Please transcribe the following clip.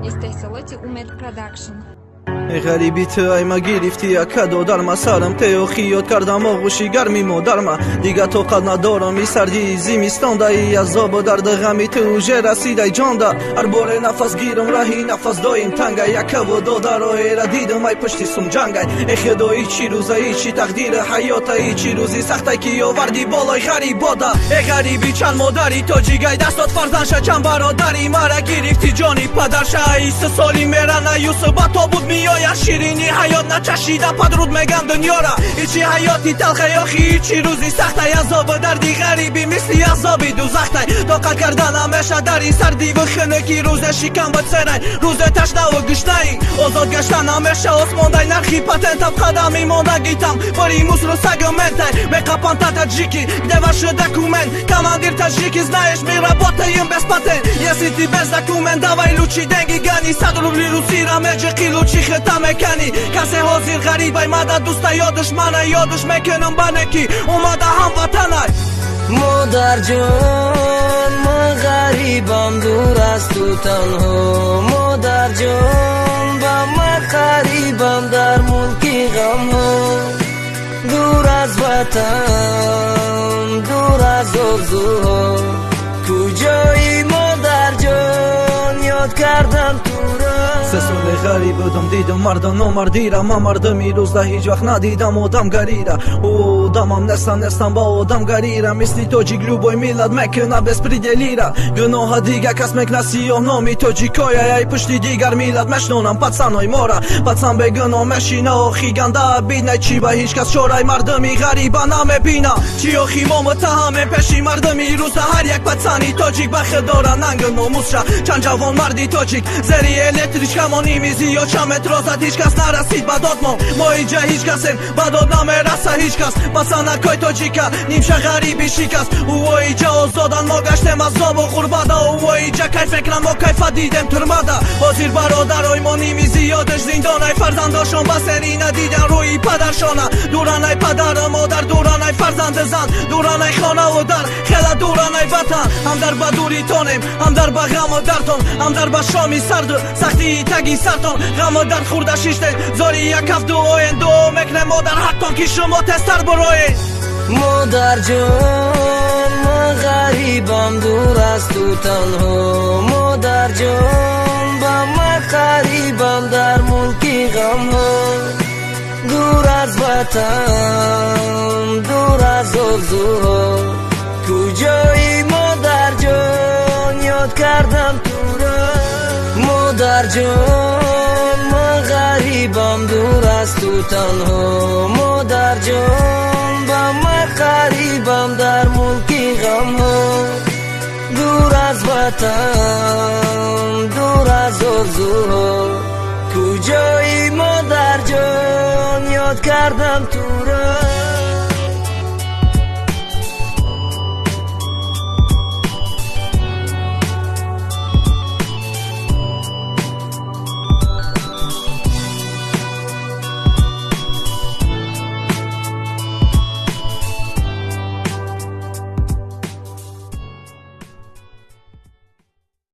استحصالات اومد پروداکشن. غریبی تو ای ما گرفتی کدو در ما سرم تیو خیوت کردم آغوشی گرمی مو در ما دیگه تو قد ندارم ای سردی زیمیستان دا ای عذاب و درد غمی تو جه رسید ای جان دا هر باره نفس گیرم راهی نفس دایم تنگ یک و دو در را دیدم ای پشتی سم جنگ ای خدا ای چی روز ای چی تقدیر حیات ای چی روزی سخت کی آوردی بالای غریب بادا ای غریبی چند مادری تو جیگای دستات فرزنش چند برادری مرا گرفتی جانی پدرش ای 3 سالی میرن یوسف با تو بود یا شیرینی حیات نچشیده پدرود میگم دنیا را ایچی حیاتی تلخه یاخی ایچی روزی سخته عذاب دردی غریبی مثلی عذابی دوزخته طاقت کردن همیشه در این سردی و خنکی روز شکم بسرین روز تشنه و گشنه آزاد گشتن همیشه آسمانده نرخی پتنتم قدمی مانده گیتم باری موسرو سگمنته میقپان تا تجیکی دوش دکومنت کماندیر تجیکی znajesz mi robotę jem bez patent jeśli ty bez dokument dawaj luci dengi gani 100 rubli rusira međe kilu čihe mekani kase hozir غریبای مادا دوستا یا دشمنه یا دشمکنم بنکی اومده هم وطنه مادر جان من غریبم دور از تو تنها مادر جان با من غریبم در ملکی غم ها دور از وطن دور از آرزوها کجایی مادر جان یاد کردم تو را 3 سال غریب بودم دیدم مردم نامردی را من مردمی روز ده هیچ وقت ندیدم آدمگری را آدمم نستم با آدمگری را مثل توجیک любой milad میکنه безпредели را گناه دیگه کس میکنه سیاه نامی توجیکای ای پشتی دیگر milad مشنونم پسنای مارا پسن به گناه مشینه و خیگنده بینه چی به هیچ کس شورای مردمی غریبه نمیبینه چی و خیما متهم پیشی مردمی روز هر یک پسنی توجیک بخه داره ننگ ناموس را چند جوان مردی توجیک زری الکتریک کمانی میزی یا چم اترازت هیچ کس نرسید بداد ما اینجا هیچ کسیم بداد نمیرسه هیچ کس مثلا کای توجیکه نیمشه غریبی شکست او اینجا آزادن ما گشتیم از زاب و غربده او اینجا کیف فکرم ما کیف دیدیم ترمده حاضر برادرای ما نیمی زیادش زندانای فرزنداشون بسری ندیدن روی پدرشانه دورانای پدر مادر دورانای فرزند زن دورانای خانه و در خیلی دورانای وطن هم در بدوری تانیم هم در بغم و درتون هم در بشامی سرد سختی تگی سرتون غم و درد خورده شیشته زاری یک هفت دو آین دو مکنه مادر حتی که شما تستر برای مادر جان من غریبم دور از تو تنها مادر جان با من غریبم در ملکی غم ها دور از وطن دور از آرزوها کجایی مادر جان یاد کردم تو را مادر جان من غریبم دور از تو تنها مادر جان با من غریبم در ملکی غم ها دور از وطن دور از آرزوها کجایی مادر جان یاد کردم تو را